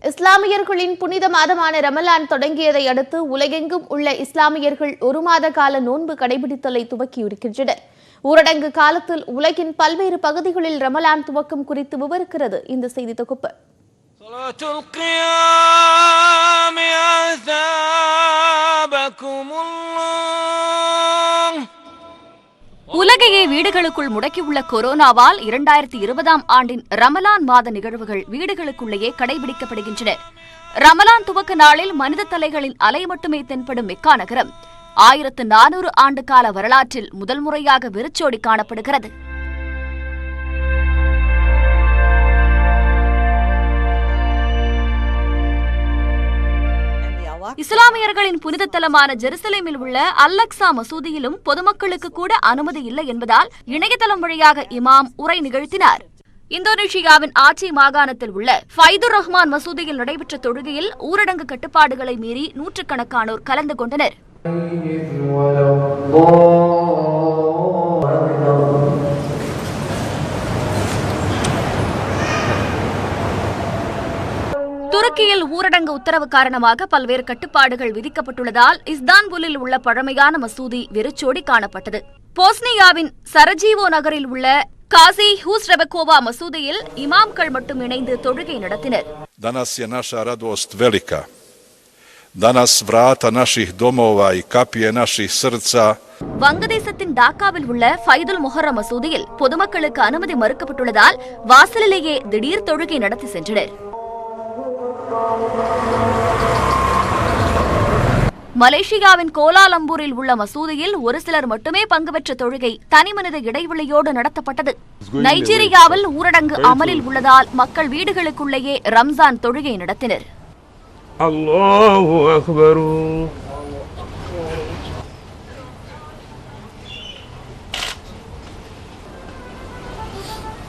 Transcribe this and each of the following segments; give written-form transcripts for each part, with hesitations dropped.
இஸ்லாமியர்களின் புனித மாதமான ரமலான் தொடங்கியதை அடுத்து உலகெங்கும் உள்ள இஸ்லாமியர்கள் ஒரு மாத கால நோன்பு கடைபிடித்தலை துவக்கியிருக்கின்றனர். ஊரடங்கு காலத்தில் உலகின் பல்வேறு பகுதிகளில் ரமலான் துவக்கம் குறித்து விவரிக்கிறது இந்த செய்தி தொகுப்பு. உலகையே வீடுகளுக்குள் முடக்கியுள்ள கொரோனாவால் 2020ஆம் ஆண்டின் ரமலான் மாத நிகழ்வுகள் வீடுகளுக்குள்ளேயே கடைபிடிக்கப்படுகின்றன. ரமலான் துவக்க நாளில் மனித தலைகளின் அலை மட்டுமே தென்படும் மெக்கா நகரம் 1400 ஆண்டு கால வரலாற்றில் முதல் முறையாக வெறிச்சோடி காணப்படுகிறது. இஸ்லாமியர்களின் புனித தலமான ஜெருசலேமில் உள்ள அல்-அக்ஸா மசூதியிலும் பொதுமக்களுக்கு கூட அனுமதி இல்லை என்பதால் இணையதளம் வழியாக இமாம் உரை நிகழ்த்தினார். இந்தோனேஷியாவின் ஆச்சி மாகாணத்தில் உள்ள ஃபைதுர் ரஹ்மான் மசூதியில் நடைபெற்ற தொழுகையில் ஊரடங்கு கட்டுப்பாடுகளை மீறி நூற்றுக்கணக்கானோர் கலந்து கொண்டனர். துருக்கியில் ஊரடங்கு உத்தரவு காரணமாக பல்வேறு கட்டுப்பாடுகள் விதிக்கப்பட்டுள்ளதால் இஸ்தான்புல்லில் உள்ள பழமையான மசூதி வெறிச்சோடி காணப்பட்டது. போஸ்னியாவின் சரஜீவோ நகரில் உள்ள காசி ஹூஸ்ரெபகோவா மசூதியில் இமாம்கள் மட்டும் இணைந்து தொழுகை நடத்தினர். Danas je naša radost velika. Danas vrata naših domova i kapije naših srca. வங்கதேசத்தின் டாக்காவில் உள்ள ஃபைதுல் முஹர்ரம் மசூதியில் பொதுமக்களுக்கு அனுமதி மறுக்கப்பட்டுள்ளதால் வாசலிலேயே திடீர் தொழுகை நடத்தி சென்றனர். மலேசியாவின் கோலாலம்பூரில் உள்ள மசூதியில் ஒரு சிலர் மட்டுமே பங்கு பெற்ற தொழுகை தனிமனித இடைவெளியோடு நடத்தப்பட்டது. நைஜீரியாவில் ஊரடங்கு அமலில் உள்ளதால் மக்கள் வீடுகளுக்குள்ளேயே ரம்ஜான் தொழுகை நடத்தினர். அல்லாஹு அக்பர்.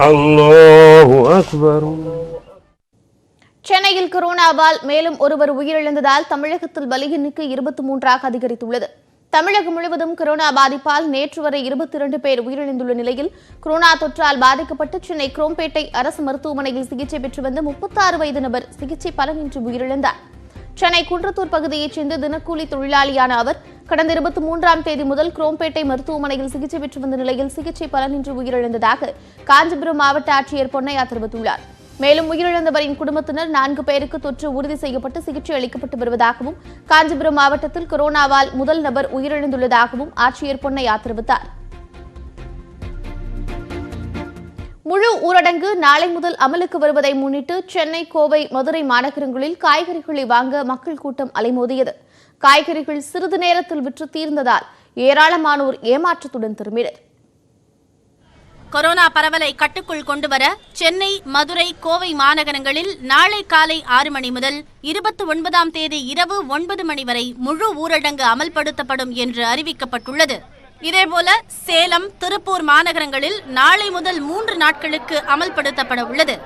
அல்லாஹு அக்பர். சென்னையில் கொரோனாவால் மேலும் ஒருவர் உயிரிழந்ததால் தமிழகத்தில் பலி எண்ணிக்கை 23ஆக அதிகரித்துள்ளது. தமிழகம் முழுவதும் கொரோனா பாதிப்பால் நேற்று வரை 22 பேர் உயிரிழந்துள்ள நிலையில் கொரோனா தொற்றால் பாதிக்கப்பட்டு சென்னை குரோம்பேட்டை அரசு மருத்துவமனையில் சிகிச்சை பெற்று வந்த 36 வயது நபர் சிகிச்சை பலனின்றி உயிரிழந்தார். சென்னை குன்றத்தூர் பகுதியைச் சேர்ந்த தினக்கூலி தொழிலாளியான அவர் கடந்த 23ஆம் தேதி முதல் குரோம்பேட்டை மருத்துவமனையில் சிகிச்சை பெற்று வந்த நிலையில் சிகிச்சை பலனின்றி உயிரிழந்ததாக காஞ்சிபுரம் மாவட்ட ஆட்சியர் பொன்னையா தெரிவித்துள்ளார். மேலும் உயிரிழந்தவரின் குடும்பத்தினர் 4 பேருக்கு தொற்று உறுதி செய்யப்பட்டு சிகிச்சை அளிக்கப்பட்டு வருவதாகவும் காஞ்சிபுரம் மாவட்டத்தில் கொரோனாவால் முதல் நபர் உயிரிழந்துள்ளதாகவும் ஆட்சியர் பொன்னையா தெரிவித்தார். முழு ஊரடங்கு நாளை முதல் அமலுக்கு வருவதை முன்னிட்டு சென்னை, கோவை, மதுரை மாநகரங்களில் காய்கறிகளை வாங்க மக்கள் கூட்டம் அலைமோதியது. காய்கறிகள் சிறிது நேரத்தில் விற்று தீர்ந்ததால் ஏராளமானோர் ஏமாற்றத்துடன் திரும்பினர். கொரோனா பரவலை கட்டுக்குள் கொண்டுவர சென்னை, மதுரை, கோவை மாநகரங்களில் நாளை காலை 6 மணி முதல் 29ஆம் தேதி இரவு 9 மணி வரை முழு ஊரடங்கு அமல்படுத்தப்படும் என்று அறிவிக்கப்பட்டுள்ளது. இதேபோல சேலம், திருப்பூர் மாநகரங்களில் நாளை முதல் 3 நாட்களுக்கு அமல்படுத்தப்பட உள்ளது.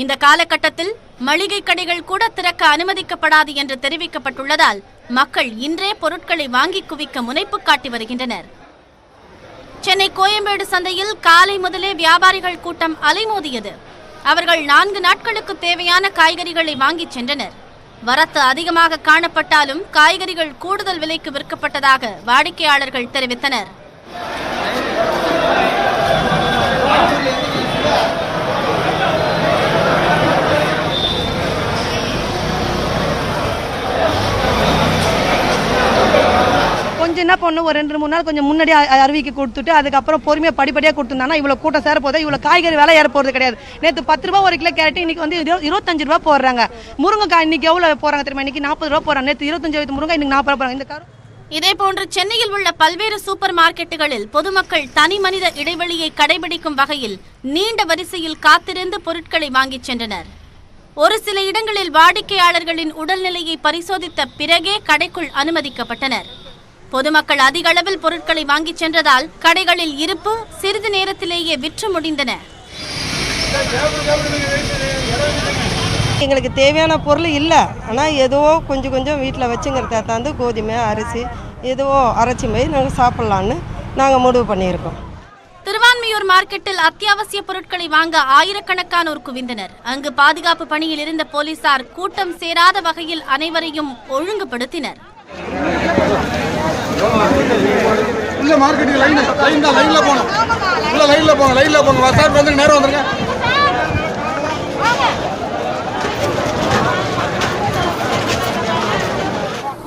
இந்த காலகட்டத்தில் மளிகை கடைகள் கூட திறக்க அனுமதிக்கப்படாது என்று தெரிவிக்கப்பட்டுள்ளதால் மக்கள் இன்றே பொருட்களை வாங்கி குவிக்க முனைப்பு காட்டி வருகின்றனர். சென்னை கோயம்பேடு சந்தையில் காலை முதலே வியாபாரிகள் கூட்டம் அலைமோதியது. அவர்கள் 4 நாட்களுக்கு தேவையான காய்கறிகளை வாங்கிச் சென்றனர். வரத்து அதிகமாக காணப்பட்டாலும் காய்கறிகள் கூடுதல் விலைக்கு விற்கப்பட்டதாக வாடிக்கையாளர்கள் தெரிவித்தனர். கொஞ்சம் என்ன பண்ணும், ஒரு 2-3 நாள் கொஞ்சம் முன்னாடி அறிவிக்க கொடுத்துட்டு அதுக்கப்புறம் பொறுமையாக படிப்படியாக கொடுத்துருந்தாங்கன்னா இவ்வளோ கூட்டம் சேர போதா, இவ்வளோ காய்கறி விலை ஏற போகிறது கிடையாது. நேற்று 10 ரூபா ஒரு கிலோ கேரட்டு, இன்னைக்கு வந்து 25 ரூபா போடுறாங்க. முருங்கைக்காய் இன்னைக்கு எவ்வளோ போகிறாங்க தெரியுமா? இன்னைக்கு 40 ரூபா போகிறாங்க. நேற்று 25 முருங்கை, இன்னைக்கு 40 ரூபா போகிறாங்க. இந்த காரம் இதேபோன்று சென்னையில் உள்ள பல்வேறு சூப்பர் மார்க்கெட்டுகளில் பொதுமக்கள் தனி மனித இடைவெளியை கடைபிடிக்கும் வகையில் நீண்ட வரிசையில் காத்திருந்து பொருட்களை வாங்கிச் சென்றனர். ஒரு சில இடங்களில் வாடிக்கையாளர்களின் உடல்நிலையை பரிசோதித்த பிறகே கடைக்குள் அனுமதிக்கப்பட்டனர். பொதுமக்கள் அதிக அளவில் பொருட்களை வாங்கிச் சென்றதால் கடைகளில் இருப்பு சிறிது நேரத்திலேயே விற்று முடிந்தன. எங்களுக்கு தேவையான பொருள் இல்லை, ஆனால் ஏதோ கொஞ்சம் கொஞ்சம் வீட்டில் வச்சுங்கிறத தாந்து கோதுமை, அரிசி ஏதோ அரைச்சி மாதிரி நாங்கள் சாப்பிட்லான்னு நாங்கள் முடிவு பண்ணியிருக்கோம். திருவான்மியூர் திருவொற்றியூர் மார்க்கெட்டில் அத்தியாவசிய பொருட்களை வாங்க ஆயிரக்கணக்கானோர் குவிந்தனர். அங்கு பாதுகாப்பு பணியில் இருந்த போலீசார் கூட்டம் சேராத வகையில் அனைவரையும் ஒழுங்குபடுத்தினர்.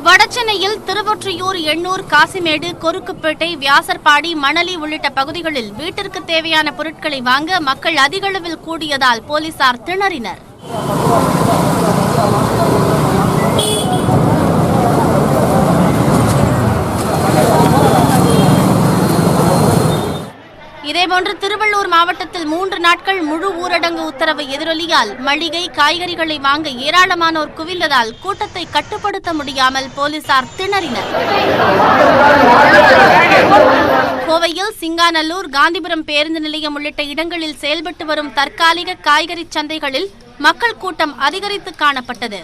வடசென்னையில் திருவொற்றியூர், எண்ணூர், காசிமேடு, கொருக்குப்பேட்டை, வியாசர்பாடி, மணலி உள்ளிட்ட பகுதிகளில் வீட்டிற்கு தேவையான பொருட்களை வாங்க மக்கள் அதிக அளவில் கூடியதால் போலீசார் திணறினர். இதேபோன்று திருவள்ளூர் மாவட்டத்தில் 3 நாட்கள் முழு ஊரடங்கு உத்தரவு எதிரொலியால் மளிகை, காய்கறிகளை வாங்க ஏராளமானோர் குவிந்ததால் கூட்டத்தை கட்டுப்படுத்த முடியாமல் போலீசார் திணறினர். கோவையில் சிங்காநல்லூர், காந்திபுரம் பேருந்து நிலையம் உள்ளிட்ட இடங்களில் செயல்பட்டு வரும் தற்காலிக காய்கறி சந்தைகளில் மக்கள் கூட்டம் அதிகரித்து காணப்பட்டது.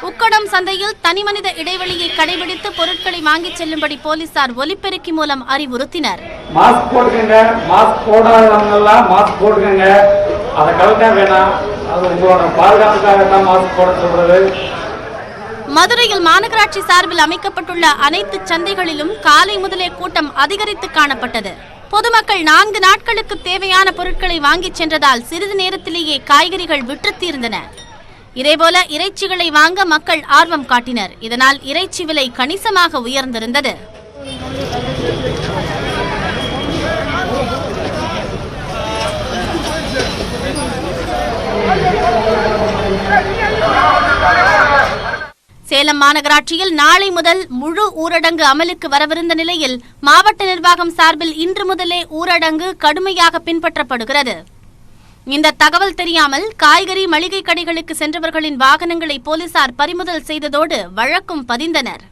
உக்கடம் சந்தையில் தனிமனித இடைவெளியை கடைபிடித்து பொருட்களை வாங்கிச் செல்லும்படி போலீசார் ஒலிபெருக்கி மூலம் அறிவுறுத்தினர். மாஸ்க் போட்டுக்கங்க, மாஸ்க் போடாதவங்க எல்லாம் மாஸ்க் போட்டுக்கங்க, அதை கலக்க வேணாம், அது உங்களோட பாதுகாப்புக்காக தான் மாஸ்க் போட சொல்றது. மதுரையில் மாநகராட்சி சார்பில் அமைக்கப்பட்டுள்ள அனைத்து சந்தைகளிலும் காலை முதலே கூட்டம் அதிகரித்து காணப்பட்டது. பொதுமக்கள் 4 நாட்களுக்கு தேவையான பொருட்களை வாங்கிச் சென்றதால் சிறிது நேரத்திலேயே காய்கறிகள் விற்று தீர்ந்தன. இதேபோல இறைச்சிகளை வாங்க மக்கள் ஆர்வம் காட்டினர். இதனால் இறைச்சி விலை கணிசமாக உயர்ந்திருந்தது. சேலம் மாநகராட்சியில் நாளை முதல் முழு ஊரடங்கு அமலுக்கு வரவிருந்த நிலையில் மாவட்ட நிர்வாகம் சார்பில் இன்று முதலே ஊரடங்கு கடுமையாக பின்பற்றப்படுகிறது. இந்த தகவல் தெரியாமல் காய்கறி, மளிகை கடைகளுக்கு சென்றவர்களின் வாகனங்களை போலீசார் பறிமுதல் செய்ததோடு வழக்கும் பதிந்தனர்.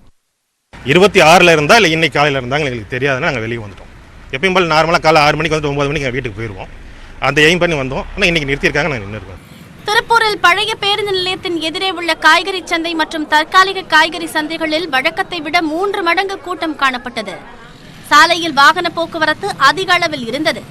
26 இருந்தா இல்லை இன்னைக்கு காலையில் இருந்தாங்க எங்களுக்கு தெரியாதுன்னா நாங்கள் வெளியே வந்துட்டோம். எப்பயும் போல் நார்மலாக காலை 6 மணிக்கு வந்து 9 மணிக்கு எங்கள் வீட்டுக்கு போயிடுவோம். அந்த எய்ம் பண்ணி வந்தோம். ஆனால் இன்னைக்கு நிறுத்தியிருக்காங்க, நாங்கள் நின்று இருக்கோம். திருப்பூரில் பழைய பேருந்து நிலையத்தின் எதிரே உள்ள காய்கறி சந்தை மற்றும் தற்காலிக காய்கறி சந்தைகளில் வழக்கத்தை விட 3 மடங்கு கூட்டம் காணப்பட்டது. சாலையில் வாகன போக்குவரத்து அதிக அளவில் இருந்தது.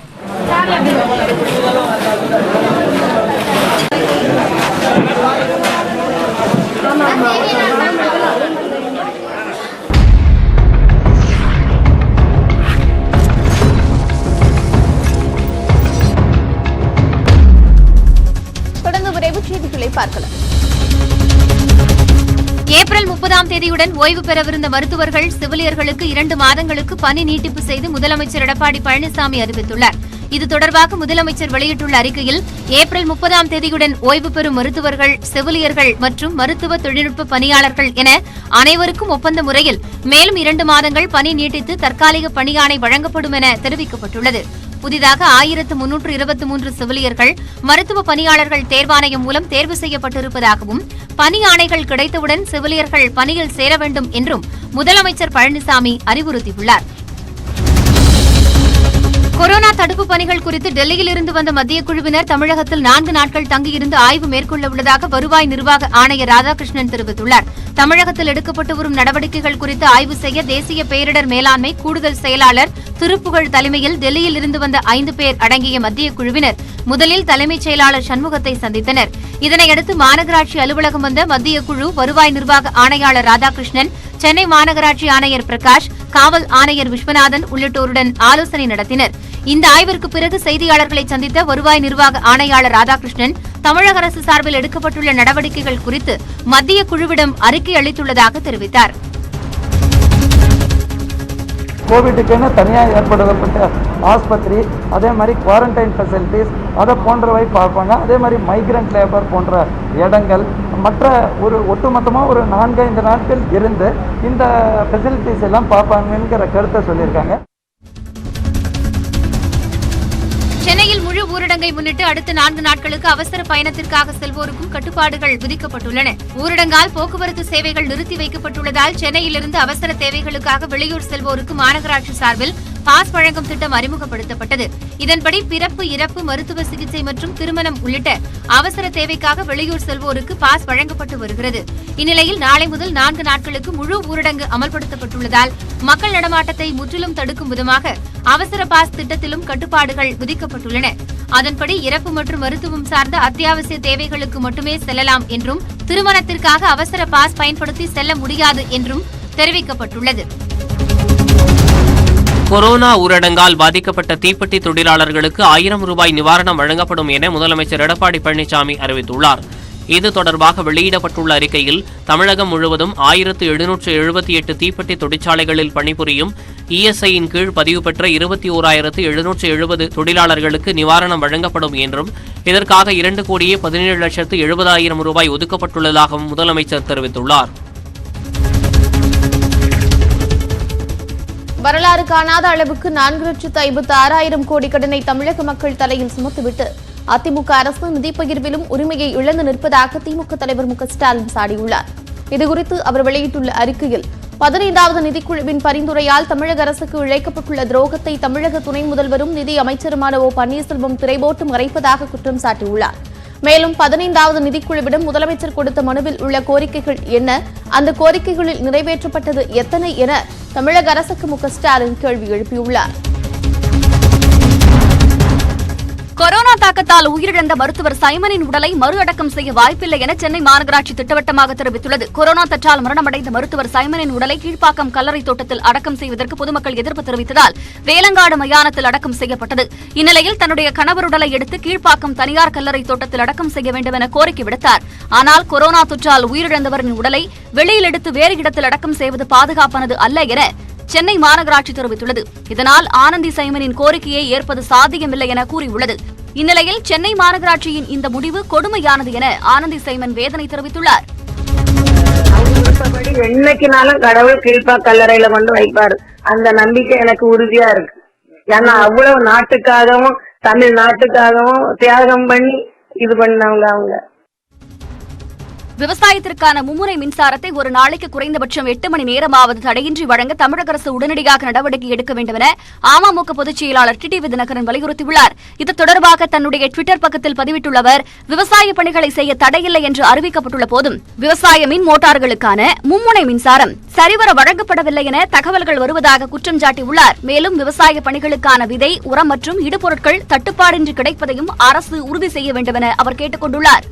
தொடர்ந்து விரைவுச் செய்திகளை பார்க்கலாம். ஏப்ரல் 30ஆம் தேதியுடன் ஓய்வு பெறவிருந்த மருத்துவர்கள், செவிலியர்களுக்கு 2 மாதங்களுக்கு பணி நீட்டிப்பு செய்து முதலமைச்சர் எடப்பாடி பழனிசாமி அறிவித்துள்ளார். இது தொடர்பாக முதலமைச்சர் வெளியிட்டுள்ள அறிக்கையில், ஏப்ரல் 30ஆம் தேதியுடன் ஓய்வு பெறும் மருத்துவர்கள், செவிலியர்கள் மற்றும் மருத்துவ தொழில்நுட்ப பணியாளர்கள் என அனைவருக்கும் ஒப்பந்த முறையில் மேலும் 2 மாதங்கள் பணி நீட்டித்து தற்காலிக பணியாணை வழங்கப்படும் என தெரிவிக்கப்பட்டுள்ளது. புதிதாக 1323 செவிலியர்கள், மருத்துவ பணியாளர்கள் தேர்வாணையம் மூலம் தேர்வு செய்யப்பட்டிருப்பதாகவும், பணி ஆணைகள் கிடைத்தவுடன் செவிலியர்கள் பணியில் சேர வேண்டும் என்றும் முதலமைச்சர் பழனிசாமி அறிவுறுத்தியுள்ளார். கொரோனா தடுப்பு பணிகள் குறித்து டெல்லியில் இருந்து வந்த மத்திய குழுவினர் தமிழகத்தில் 4 நாட்கள் தங்கியிருந்து ஆய்வு மேற்கொள்ள உள்ளதாக வருவாய் நிர்வாக ஆணையர் ராதாகிருஷ்ணன் தெரிவித்துள்ளார். தமிழகத்தில் எடுக்கப்பட்டு வரும் நடவடிக்கைகள் குறித்து ஆய்வு செய்ய தேசிய பேரிடர் மேலாண்மை கூடுதல் செயலாளர் திருப்புகழ் தலைமையில் டெல்லியில் இருந்து வந்த 5 பேர் அடங்கிய மத்திய குழுவினர் முதலில் தலைமைச் செயலாளர் சண்முகத்தை சந்தித்தனர். இதனையடுத்து மாநகராட்சி அலுவலகம் வந்த மத்திய குழு வருவாய் நிர்வாக ஆணையாளர் ராதாகிருஷ்ணன், சென்னை மாநகராட்சி ஆணையர் பிரகாஷ், காவல் ஆணையர் விஸ்வநாதன் உள்ளிட்டோருடன் ஆலோசனை நடத்தினர். இந்த ஆய்விற்கு பிறகு செய்தியாளர்களை சந்தித்த வருவாய் நிர்வாக ஆணையாளர் ராதாகிருஷ்ணன், தமிழக அரசு சார்பில் எடுக்கப்பட்டுள்ள நடவடிக்கைகள் குறித்து மத்திய குழுவிடம் அறிக்கை அளித்துள்ளதாக தெரிவித்தார். கோவிட்டுக்குன்னு தனியாக ஏற்படுத்தப்பட்ட ஆஸ்பத்திரி, அதே மாதிரி குவாரண்டைன் ஃபெசிலிட்டிஸ், அதை போன்றவை பார்ப்பாங்க. அதே மாதிரி மைக்ரண்ட் லேபர் போன்ற இடங்கள், மற்ற ஒரு ஒட்டுமொத்தமாக ஒரு 4-5 நாட்கள் இருந்து இந்த ஃபெசிலிட்டிஸ் எல்லாம் பார்ப்பாங்கங்கிற கருத்தை சொல்லியிருக்காங்க. சென்னையில் முழு ஊரடங்கை முன்னிட்டு அடுத்த 4 நாட்களுக்கு அவசர பயணத்திற்காக செல்வோருக்கும் கட்டுப்பாடுகள் விதிக்கப்பட்டுள்ளன. ஊரடங்கால் போக்குவரத்து சேவைகள் நிறுத்தி வைக்கப்பட்டுள்ளதால் சென்னையிலிருந்து அவசர தேவைகளுக்காக வெளியூர் செல்வோருக்கு மாநகராட்சி சார்பில் பாஸ் வழங்கும் திட்டம் அறிமுகப்படுத்தப்பட்டது. இதன்படி பிறப்பு, இறப்பு, மருத்துவ சிகிச்சை மற்றும் திருமணம் உள்ளிட்ட அவசர தேவைக்காக வெளியூர் செல்வோருக்கு பாஸ் வழங்கப்பட்டு வருகிறது. இந்நிலையில் நாளை முதல் 4 நாட்களுக்கு முழு ஊரடங்கு அமல்படுத்தப்பட்டுள்ளதால் மக்கள் நடமாட்டத்தை முற்றிலும் தடுக்கும் விதமாக அவசர பாஸ் திட்டத்திலும் கட்டுப்பாடுகள் விதிக்கப்பட்டுள்ளன. அதன்படி இறப்பு மற்றும் மருத்துவம் சார்ந்த அத்தியாவசிய தேவைகளுக்கு மட்டுமே செல்லலாம் என்றும், திருமணத்திற்காக அவசர பாஸ் பயன்படுத்தி செல்ல முடியாது என்றும் தெரிவிக்கப்பட்டுள்ளது. கொரோனா ஊரடங்கால் பாதிக்கப்பட்ட தீப்பெட்டி தொழிலாளர்களுக்கு 1000 ரூபாய் நிவாரணம் வழங்கப்படும் என முதலமைச்சர் எடப்பாடி பழனிசாமி அறிவித்துள்ளார். இது தொடர்பாக வெளியிடப்பட்டுள்ள அறிக்கையில் தமிழகம் முழுவதும் 1778 தீப்பெட்டி தொழிற்சாலைகளில் பணிபுரியும் இஎஸ்ஐயின் கீழ் பதிவு பெற்ற 21,770 தொழிலாளர்களுக்கு நிவாரணம் வழங்கப்படும் என்றும், இதற்காக 2,17,70,000 ரூபாய் ஒதுக்கப்பட்டுள்ளதாகவும் முதலமைச்சர் தெரிவித்துள்ளார். வரலாறு காணாத அளவுக்கு 4,56,000 கோடி கடனை தமிழக மக்கள் தலையில் சுமத்துவிட்டு அதிமுக அரசு நிதி பகிர்விலும் உரிமையை இழந்து நிற்பதாக திமுக தலைவர் மு க ஸ்டாலின் சாடியுள்ளார். இதுகுறித்து அவர் வெளியிட்டுள்ள அறிக்கையில் 15வது நிதிக்குழுவின் பரிந்துரையால் தமிழக அரசுக்கு இழைக்கப்பட்டுள்ள துரோகத்தை தமிழக துணை முதல்வரும் நிதி அமைச்சருமான ஓ பன்னீர்செல்வம் திரைபோட்டு மறைப்பதாக குற்றம் சாட்டியுள்ளார். மேலும் 15வது நிதிக்குழுவிடம் முதலமைச்சர் கொடுத்த மனுவில் உள்ள கோரிக்கைகள் என்ன, அந்த கோரிக்கைகளில் நிறைவேற்றப்பட்டது எத்தனை என தமிழக அரசுக்கு மு க ஸ்டாலின் கேள்வி எழுப்பியுள்ளார். கொரோனா தாக்கத்தால் உயிரிழந்த மருத்துவர் சைமனின் உடலை மறு அடக்கம் செய்ய வாய்ப்பில்லை என சென்னை மாநகராட்சி திட்டவட்டமாக தெரிவித்துள்ளது. கொரோனா தொற்றால் மரணமடைந்த மருத்துவர் சைமனின் உடலை கீழ்ப்பாக்கம் கல்லறை தோட்டத்தில் அடக்கம் செய்வதற்கு பொதுமக்கள் எதிர்ப்பு தெரிவித்ததால் வேலங்காடு மயானத்தில் அடக்கம் செய்யப்பட்டது. இந்நிலையில் தன்னுடைய கணவர் உடலை எடுத்து கீழ்ப்பாக்கம் தனியார் கல்லறை தோட்டத்தில் அடக்கம் செய்ய வேண்டும் என கோரிக்கை விடுத்தார். ஆனால் கொரோனா தொற்றால் உயிரிழந்தவரின் உடலை வெளியில் எடுத்து வேறு இடத்தில் அடக்கம் செய்வது பாதுகாப்பானது அல்ல என சென்னை மாநகராட்சி தெரிவித்துள்ளது. இதனால் ஆனந்தி சைமனின் கோரிக்கையை ஏற்பது சாத்தியமில்லை என கூறியுள்ளது. இந்நிலையில் சென்னை மாநகராட்சியின் இந்த முடிவு கொடுமையானது என ஆனந்தி சைமன் வேதனை தெரிவித்துள்ளார். என்னைக்குனாலும் கடவுள் கீழ்ப்பா கல்லறையில கொண்டு வைப்பாரு, அந்த நம்பிக்கை எனக்கு உறுதியா இருக்கு. ஏன்னா அவ்வளவு நாட்டுக்காகவும் தமிழ்நாட்டுக்காகவும் தியாகம் பண்ணி இது பண்ணவங்க அவங்க. விவசாயத்திற்கான மும்முனை மின்சாரத்தை ஒரு நாளைக்கு குறைந்தபட்சம் 8 மணி நேரமாவது தடையின்றி வழங்க தமிழக அரசு உடனடியாக நடவடிக்கை எடுக்க வேண்டும் என அமமுக பொதுச் செயலாளர் டிடிவி தினகரன் வலியுறுத்தியுள்ளார். இது தொடர்பாக தன்னுடைய டுவிட்டர் பக்கத்தில் பதிவிட்டுள்ள அவர், விவசாய பணிகளை செய்ய தடையில்லை என்று அறிவிக்கப்பட்டுள்ள போதும் விவசாய மின் மோட்டார்களுக்கான மும்முனை மின்சாரம் சரிவர வழங்கப்படவில்லை என தகவல்கள் வருவதாக குற்றம் சாட்டியுள்ளார். மேலும் விவசாய பணிகளுக்கான விதை, உரம் மற்றும் இடுபொருட்கள் தட்டுப்பாடின்றி கிடைப்பதையும் அரசு உறுதி செய்ய வேண்டும் என அவர் கேட்டுக் கொண்டுள்ளார்.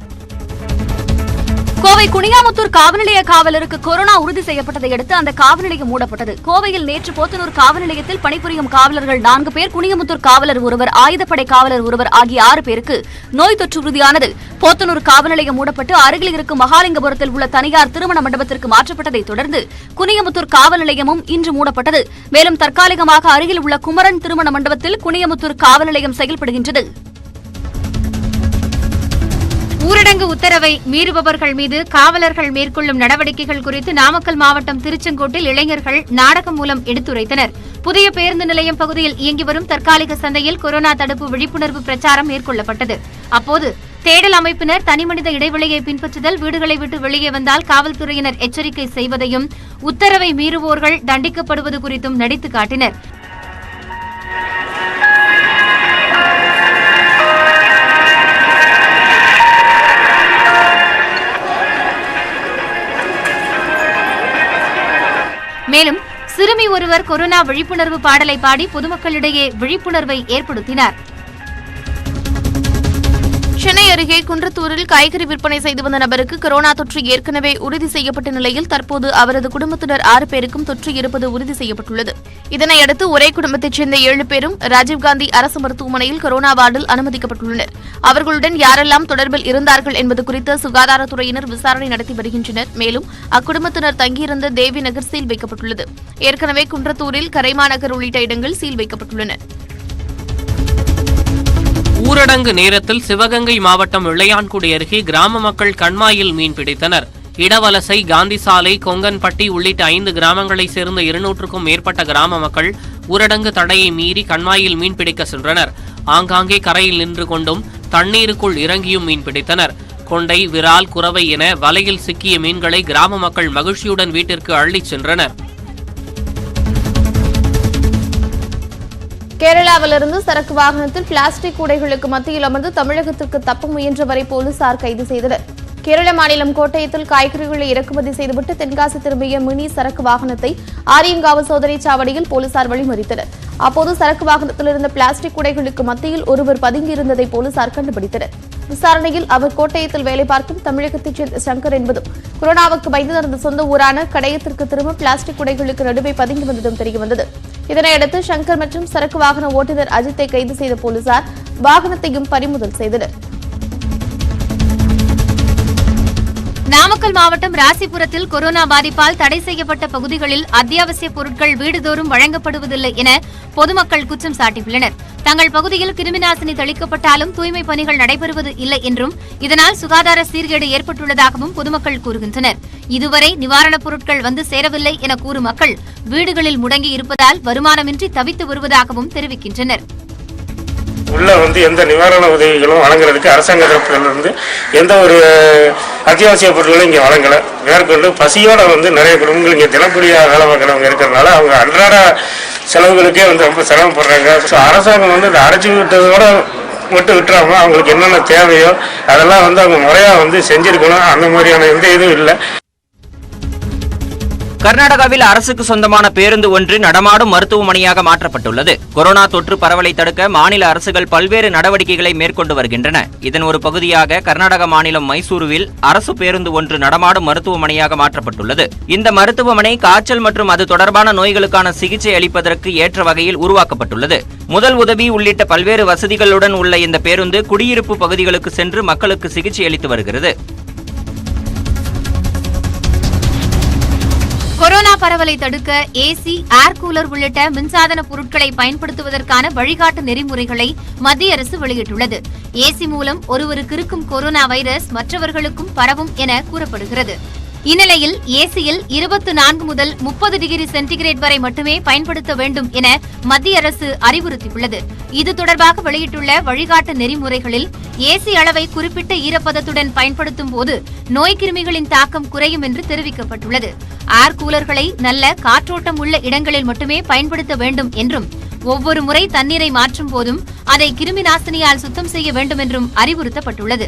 கோவை குனியாமுத்தூர் காவல் நிலைய காவலருக்கு கொரோனா உறுதி செய்யப்பட்டதை அடுத்து அந்த காவல் நிலையம் மூடப்பட்டது. கோவையில் நேற்று போத்தனூர் காவல் நிலையத்தில் பணிபுரியும் காவலர்கள் 4 பேர், குனியாமுத்தூர் காவலர் ஒருவர், ஆயுதப்படை காவலர் ஒருவர் ஆகிய 6 பேருக்கு நோய் தொற்று உறுதியானது. போத்தனூர் காவல் நிலையம் மூடப்பட்டு அருகில் இருக்கும் மகாலிங்கபுரத்தில் உள்ள தனியார் திருமண மண்டபத்திற்கு மாற்றப்பட்டதை தொடர்ந்து குனியாமுத்தூர் காவல் நிலையமும் இன்று மூடப்பட்டது. மேலும் தற்காலிகமாக அருகில் உள்ள குமரன் திருமண மண்டபத்தில் குனியாமுத்தூர் காவல் நிலையம் செயல்படுகின்றது. ஊரடங்கு உத்தரவை மீறுபவர்கள் மீது காவலர்கள் மேற்கொள்ளும் நடவடிக்கைகள் குறித்து நாமக்கல் மாவட்டம் திருச்செங்கோட்டில் இளைஞர்கள் நாடகம் மூலம் எடுத்துரைத்தனர். புதிய பேருந்து நிலையம் பகுதியில் இயங்கி வரும் தற்காலிக சந்தையில் கொரோனா தடுப்பு விழிப்புணர்வு பிரச்சாரம் மேற்கொள்ளப்பட்டது. அப்போது தேடல் அமைப்பினர் தனிமனித இடைவெளியை பின்பற்றுதல், வீடுகளை விட்டு வெளியே வந்தால் காவல்துறையினர் எச்சரிக்கை செய்வதையும், உத்தரவை மீறுவோர்கள் தண்டிக்கப்படுவது குறித்தும் நடித்து காட்டினர். மேலும் சிறுமி ஒருவர் கொரோனா விழிப்புணர்வு பாடலை பாடி பொதுமக்களிடையே விழிப்புணர்வை ஏற்படுத்தினார். சென்னை அருகே குன்றத்தூரில் காய்கறி விற்பனை செய்து வந்த நபருக்கு கொரோனா தொற்று ஏற்கனவே உறுதி செய்யப்பட்ட நிலையில் தற்போது அவரது குடும்பத்தினர் 6 பேருக்கும் தொற்று இருப்பது உறுதி செய்யப்பட்டுள்ளது. இதனையடுத்து ஒரே குடும்பத்தைச் சேர்ந்த 7 பேரும் ராஜீவ்காந்தி அரசு மருத்துவமனையில் கொரோனா வார்டில் அனுமதிக்கப்பட்டுள்ளனர். அவர்களுடன் யாரெல்லாம் தொடர்பில் இருந்தார்கள் என்பது குறித்து சுகாதாரத்துறையினர் விசாரணை நடத்தி வருகின்றனர். மேலும் அக்குடும்பத்தினர் தங்கியிருந்த தேவி நகர் சீல் வைக்கப்பட்டுள்ளது. ஏற்கனவே குன்றத்தூரில் கரைமாநகர் உள்ளிட்ட இடங்கள் சீல் வைக்கப்பட்டுள்ளன. ஊரடங்கு நேரத்தில் சிவகங்கை மாவட்டம் இளையான்குடி அருகே கிராம மக்கள் கண்மாயில் மீன் பிடித்தனர். இடவலசை, காந்தி சாலை, கொங்கன்பட்டி உள்ளிட்ட 5 கிராமங்களைச் சேர்ந்த 200க்கும் மேற்பட்ட கிராம மக்கள் ஊரடங்கு தடையை மீறி கண்மாயில் மீன் பிடிக்க சென்றனர். ஆங்காங்கே கரையில் நின்று கொண்டும் தண்ணீருக்குள் இறங்கியும் மீன் பிடித்தனர். கொண்டை, விரால், குறவை என வலையில் சிக்கிய மீன்களை கிராம மக்கள் மகிழ்ச்சியுடன் வீட்டிற்கு அள்ளிச் சென்றனர். கேரளாவிலிருந்து சரக்கு வாகனத்தில் பிளாஸ்டிக் கூடைகளுக்கு மத்தியில் அமர்ந்து தமிழகத்திற்கு தப்ப முயன்றவரை போலீசார் கைது செய்தனர். கேரள மாநிலம் கோட்டயத்தில் காய்கறிகளை இறக்குமதி செய்துவிட்டு தென்காசி திரும்பிய மினி சரக்கு வாகனத்தை ஆரியங்காவு சோதனை சாவடியில் போலீசார் வழிமறித்தனர். அப்போது சரக்கு வாகனத்தில் இருந்த பிளாஸ்டிக் கூடைகளுக்கு மத்தியில் ஒருவர் பதுங்கியிருந்ததை போலீசார் கண்டுபிடித்தனர். விசாரணையில் அவர் கோட்டயத்தில் வேலை பார்க்கும் தமிழகத்தைச் சேர்ந்த சங்கர் என்பதும் கொரோனாவுக்கு பயந்து நடந்த சொந்த ஊரான கடையத்திற்கு திரும்ப பிளாஸ்டிக் கூடைகளுக்கு நடுவே பதுங்கி வந்ததும் தெரியவந்தது. இதனையடுத்து சங்கர் மற்றும் சரக்கு வாகன ஓட்டுநர் அஜித்தை கைது செய்த போலீசார் வாகனத்தையும் பறிமுதல் செய்தனர். நாமக்கல் மாவட்டம் ராசிபுரத்தில் கொரோனா பாதிப்பால் தடை செய்யப்பட்ட பகுதிகளில் அத்தியாவசிய பொருட்கள் வீடுதோறும் வழங்கப்படுவதில்லை என பொதுமக்கள் குற்றம் சாட்டியுள்ளனர். தங்கள் பகுதியில் கிருமிநாசினி தெளிக்கப்பட்டாலும் தூய்மை பணிகள் நடைபெறுவது இல்லை என்றும் இதனால் சுகாதார சீர்கேடு ஏற்பட்டுள்ளதாகவும் பொதுமக்கள் கூறுகின்றனர். இதுவரை நிவாரணப் பொருட்கள் வந்து சேரவில்லை என கூறும் மக்கள் வீடுகளில் முடங்கி இருப்பதால் வருமானமின்றி தவித்து வருவதாகவும் தெரிவிக்கின்றனர். உள்ள எந்த நிவாரண உதவிகளும் வழங்குறதுக்கு அரசாங்க தரப்பிலிருந்து எந்த ஒரு அத்தியாவசிய பொருட்களும் இங்கே வழங்கலை. மேற்கொண்டு பசியோட நிறைய குடும்பங்கள் இங்கே தினக்கூலியா வேலை பார்க்குறவங்க இருக்கிறதுனால அவங்க அன்றாட செலவுகளுக்கே ரொம்ப சிரமப்படுறாங்க. ஸோ அரசாங்கம் இந்த அடைச்சி விட்டதோட மட்டும் விட்டுறாம அவங்களுக்கு என்னென்ன தேவையோ அதெல்லாம் அவங்க முறையாக செஞ்சிருக்கணும். அந்த மாதிரியான எந்த இதுவும் இல்லை. கர்நாடகாவில் அரசுக்கு சொந்தமான பேருந்து ஒன்று நடமாடும் மருத்துவமனையாக மாற்றப்பட்டுள்ளது. கொரோனா தொற்று பரவலை தடுக்க மாநில அரசுகள் பல்வேறு நடவடிக்கைகளை மேற்கொண்டு வருகின்றன. இதன் ஒரு பகுதியாக கர்நாடக மாநிலம் மைசூருவில் அரசு பேருந்து ஒன்று நடமாடும் மருத்துவமனையாக மாற்றப்பட்டுள்ளது. இந்த மருத்துவமனை காய்ச்சல் மற்றும் அது தொடர்பான நோய்களுக்கான சிகிச்சை அளிப்பதற்கு ஏற்ற வகையில் உருவாக்கப்பட்டுள்ளது. முதல் உதவி உள்ளிட்ட பல்வேறு வசதிகளுடன் உள்ள இந்த பேருந்து குடியிருப்பு பகுதிகளுக்கு சென்று மக்களுக்கு சிகிச்சை அளித்து வருகிறது. கொரோனா பரவலை தடுக்க ஏசி, ஏர் கூலர் உள்ளிட்ட மின்சாதன பொருட்களை பயன்படுத்துவதற்கான வழிகாட்டு நெறிமுறைகளை மத்திய அரசு வெளியிட்டுள்ளது. ஏசி மூலம் ஒருவருக்கு இருக்கும் கொரோனா வைரஸ் மற்றவர்களுக்கும் பரவும் என கூறப்படுகிறது. இந்நிலையில் ஏசியில் 24 முதல் 30 டிகிரி சென்டிகிரேட் வரை மட்டுமே பயன்படுத்த வேண்டும் என மத்திய அரசு அறிவுறுத்தியுள்ளது. இது தொடர்பாக வெளியிட்டுள்ள வழிகாட்டு நெறிமுறைகளில் ஏசி அளவை குறிப்பிட்ட ஈரப்பதத்துடன் பயன்படுத்தும் போது நோய் கிருமிகளின் தாக்கம் குறையும் என்று தெரிவிக்கப்பட்டுள்ளது. ஏர் கூலர்களை நல்ல காற்றோட்டம் உள்ள இடங்களில் மட்டுமே பயன்படுத்த வேண்டும் என்றும் ஒவ்வொரு முறை தண்ணீரை மாற்றும் போதும் அதை கிருமி நாசினியால் சுத்தம் செய்ய வேண்டும் என்றும் அறிவுறுத்தப்பட்டுள்ளது.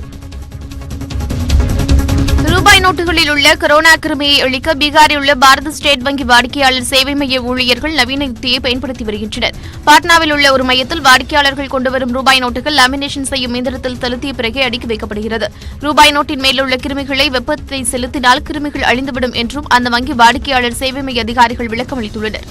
ரூபாய் நோட்டுகளில் உள்ள கொரோனா கிருமியை அழிக்க பீகாரில் உள்ள பாரத ஸ்டேட் வங்கி வாடிக்கையாளர் சேவை மைய ஊழியர்கள் நவீன யுக்தியை பயன்படுத்தி வருகின்றனர். பாட்னாவில் உள்ள ஒரு மையத்தில் வாடிக்கையாளர்கள் கொண்டுவரும் ரூபாய் நோட்டுகள் லாமினேஷன் செய்யும் இயந்திரத்தில் செலுத்திய பிறகே அடுக்கி வைக்கப்படுகிறது. ரூபாய் நோட்டின் மேலுள்ள கிருமிகளை வெப்பத்தை செலுத்தினால் கிருமிகள் அழிந்துவிடும் என்றும் அந்த வங்கி வாடிக்கையாளர் சேவை மைய அதிகாரிகள் விளக்கம் அளித்துள்ளனர்.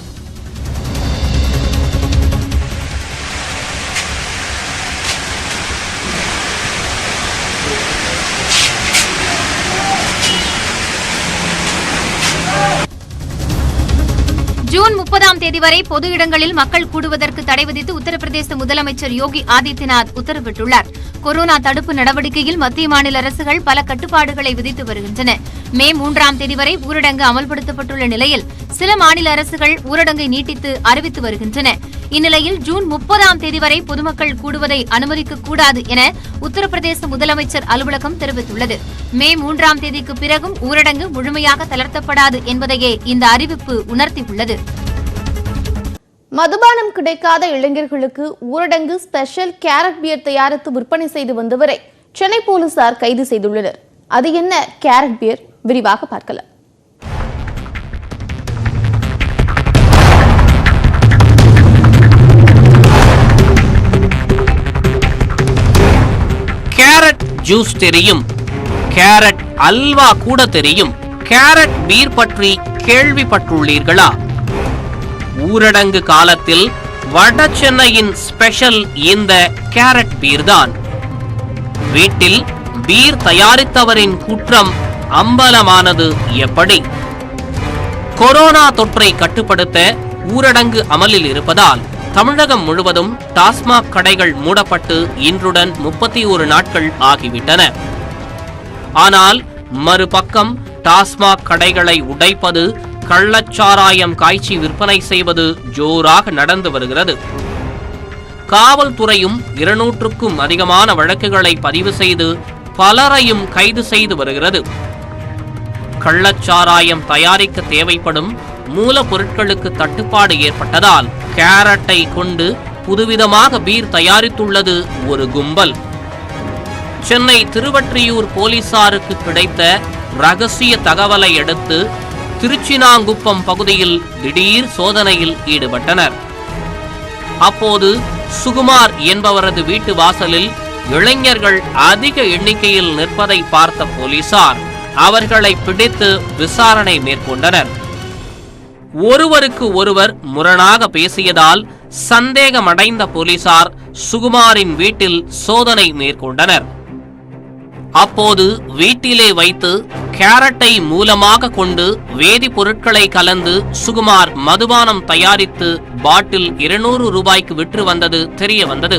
ஜூன் 30ஆம் தேதி வரை பொது இடங்களில் மக்கள் கூடுவதற்கு தடை விதித்து உத்தரப்பிரதேச முதலமைச்சர் யோகி ஆதித்யநாத் உத்தரவிட்டுள்ளார். கொரோனா தடுப்பு நடவடிக்கையில் மத்திய மாநில அரசுகள் பல கட்டுப்பாடுகளை விதித்து வருகின்றன. மே 3ஆம் தேதி வரை ஊரடங்கு அமல்படுத்தப்பட்டுள்ள நிலையில் சில மாநில அரசுகள் ஊரடங்கை நீட்டித்து அறிவித்து வருகின்றன. இந்நிலையில் ஜூன் 30ஆம் தேதி வரை பொதுமக்கள் கூடுவதை அனுமதிக்கக்கூடாது என உத்தரப்பிரதேச முதலமைச்சர் அலுவலகம் தெரிவித்துள்ளது. மே 3ஆம் தேதிக்கு பிறகும் ஊரடங்கு முழுமையாக தளர்த்தப்படாது என்பதையே இந்த அறிவிப்பு உணர்த்தியுள்ளது. மதுபானம் கிடைக்காத இளைஞர்களுக்கு ஊரடங்கு ஸ்பெஷல் கேரட் பியர் தயாரித்து விற்பனை செய்து வந்தவரை சென்னை போலீசார் கைது செய்துள்ளனர். அது என்ன கேரட் பியர்? விரிவாக பார்க்கலாம். கேரட் ஜூஸ் தெரியும், கேரட் அல்வா கூட தெரியும். கேரட் பீர் பற்றி கேள்விப்பட்டுள்ளீர்களா? ஊரடங்கு காலத்தில் வட சென்னையின் ஸ்பெஷல் இந்த கேரட் பீர் தான். வீட்டில் பீர் தயாரித்தவரின் குற்றம் அம்பலமானது எப்படி? கொரோனா தொற்றை கட்டுப்படுத்த ஊரடங்கு அமலில் இருப்பதால் தமிழகம் முழுவதும் டாஸ்மாக் கடைகள் மூடப்பட்டு இன்றுடன் 31 நாட்கள் ஆகிவிட்டன. ஆனால் மறுபக்கம் டாஸ்மாக் கடைகளை உடைப்பது, கள்ளச்சாராயம் காய்ச்சி விற்பனை செய்வது ஜோராக நடந்து வருகிறது. காவல்துறையும் 200க்கும் அதிகமான வழக்குகளை பதிவு செய்து பலரையும் கைது செய்து வருகிறது. கள்ளச்சாராயம் தயாரிக்க தேவைப்படும் மூலப்பொருட்களுக்கு தட்டுப்பாடு ஏற்பட்டதால் கேரட்டை கொண்டு புதுவிதமாக பீர் தயாரித்துள்ளது ஒரு கும்பல். சென்னை திருவொற்றியூர் போலீசாருக்கு கிடைத்த ரகசிய தகவலை அடுத்து திருச்சினாங்குப்பம் பகுதியில் திடீர் சோதனையில் ஈடுபட்டனர். அப்போது சுகுமார் என்பவரது வீட்டு வாசலில் இளைஞர்கள் அதிக எண்ணிக்கையில் நிற்பதை பார்த்த போலீசார் அவர்களை பிடித்து விசாரணை மேற்கொண்டனர். ஒருவருக்கு ஒருவர் முரணாக பேசியதால் சந்தேகமடைந்த போலீசார் சுகுமாரின் வீட்டில் சோதனை மேற்கொண்டனர். அப்போது வீட்டிலே வைத்து கேரட்டை மூலமாக கொண்டு வேதிப்பொருட்களை கலந்து சுகுமார் மதுபானம் தயாரித்து பாட்டில் 200 ரூபாய்க்கு விற்று வந்தது தெரிய வந்தது.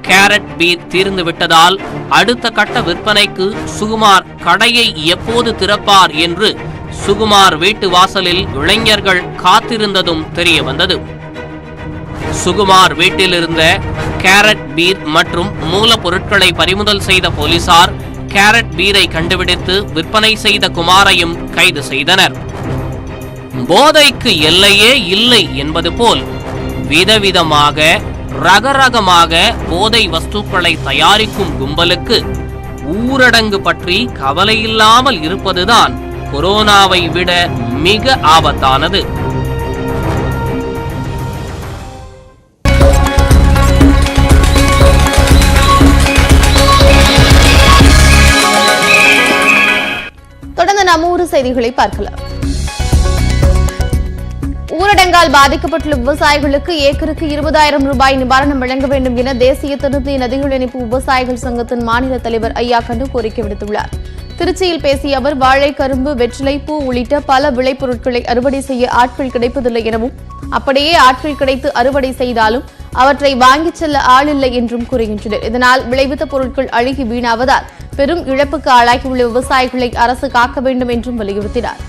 கேரட் பீர் தீர்ந்து விட்டதால் அடுத்த கட்ட விற்பனைக்கு சுகுமார் கடையை எப்போது திறப்பார் என்று சுகுமார் வீட்டு வாசலில் இளைஞர்கள் காத்திருந்ததும் தெரிய வந்தது. சுகுமார் வீட்டில் இருந்த கேரட் பீர் மற்றும் மூலப்பொருட்களை பறிமுதல் செய்த போலீசார் கேரட் பீரை கண்டுபிடித்து விற்பனை செய்த குமாரையும் கைது செய்தனர். போதைக்கு எல்லையே இல்லை என்பது போல் விதவிதமாக ரகரகமாக போதை வஸ்துக்களை தயாரிக்கும் கும்பலுக்கு ஊரடங்கு பற்றி கவலையில்லாமல் இருப்பதுதான் கொரோனாவை விட மிக ஆபத்தானது. தொடர்ந்து நம்ம ஊர் செய்திகளை பார்க்கலாம். ஊரடங்கால் பாதிக்கப்பட்டுள்ள விவசாயிகளுக்கு ஏக்கருக்கு 20,000 ரூபாய் நிவாரணம் வழங்க வேண்டும் என தேசிய திருத்தி நதிகள் இணைப்பு விவசாயிகள் சங்கத்தின் மாநில தலைவர் ஐயா கண்டு கோரிக்கை விடுத்துள்ளார். திருச்சியில் பேசிய அவர் வாழை, கரும்பு, வெற்றிலை, பூ உள்ளிட்ட பல விளைபொருட்களை அறுவடை செய்ய ஆட்கள் கிடைப்பதில்லை எனவும் அப்படியே ஆட்கள் கிடைத்து அறுவடை செய்தாலும் அவற்றை வாங்கிச் செல்ல ஆள் இல்லை என்றும் கூறுகின்றனர். இதனால் விளைவித்த பொருட்கள் அழுகி வீணாவதால் பெரும் இழப்புக்கு ஆளாகியுள்ள விவசாயிகளை அரசு காக்க வேண்டும் என்றும் வலியுறுத்தினார்.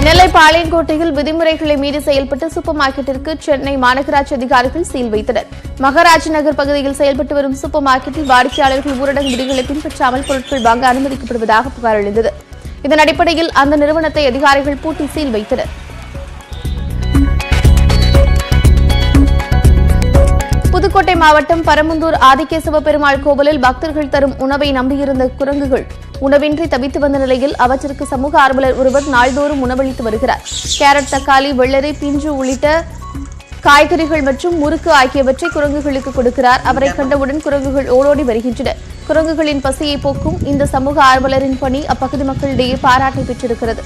நெல்லை பாளையங்கோட்டையில் விதிமுறைகளை மீறி செயல்பட்ட சூப்பர் மார்க்கெட்டிற்கு சென்னை மாநகராட்சி அதிகாரிகள் சீல் வைத்தனர். மகாராஜ் நகர் பகுதியில் செயல்பட்டு வரும் சூப்பர் மார்க்கெட்டில் வாடிக்கையாளர்கள் ஊரடங்கு விதிகளை பின்பற்றாமல் பொருட்கள் வாங்க அனுமதிக்கப்படுவதாக புகார் எழுந்தது. இதன் அடிப்படையில் அந்த நிறுவனத்தை அதிகாரிகள் பூட்டி சீல் வைத்தனர். புதுக்கோட்டை மாவட்டம் பரமந்தூர் ஆதிகேசவ பெருமாள் கோவிலில் பக்தர்கள் தரும் உணவை நம்பியிருந்த குரங்குகள் உணவின்றி தவித்து வந்த நிலையில் அவற்றிற்கு சமூக ஆர்வலர் ஒருவர் நாள்தோறும் உணவளித்து வருகிறார். கேரட், தக்காளி, வெள்ளரி, பிஞ்சு உள்ளிட்ட காய்கறிகள் மற்றும் முறுக்கு ஆகியவற்றை குரங்குகளுக்கு கொடுக்கிறார். அவரை கண்டவுடன் குரங்குகள் ஓடோடி வருகின்றன. குரங்குகளின் பசியை போக்கும் இந்த சமூக ஆர்வலரின் பணி அப்பகுதி மக்களிடையே பாராட்டை பெற்றிருக்கிறது.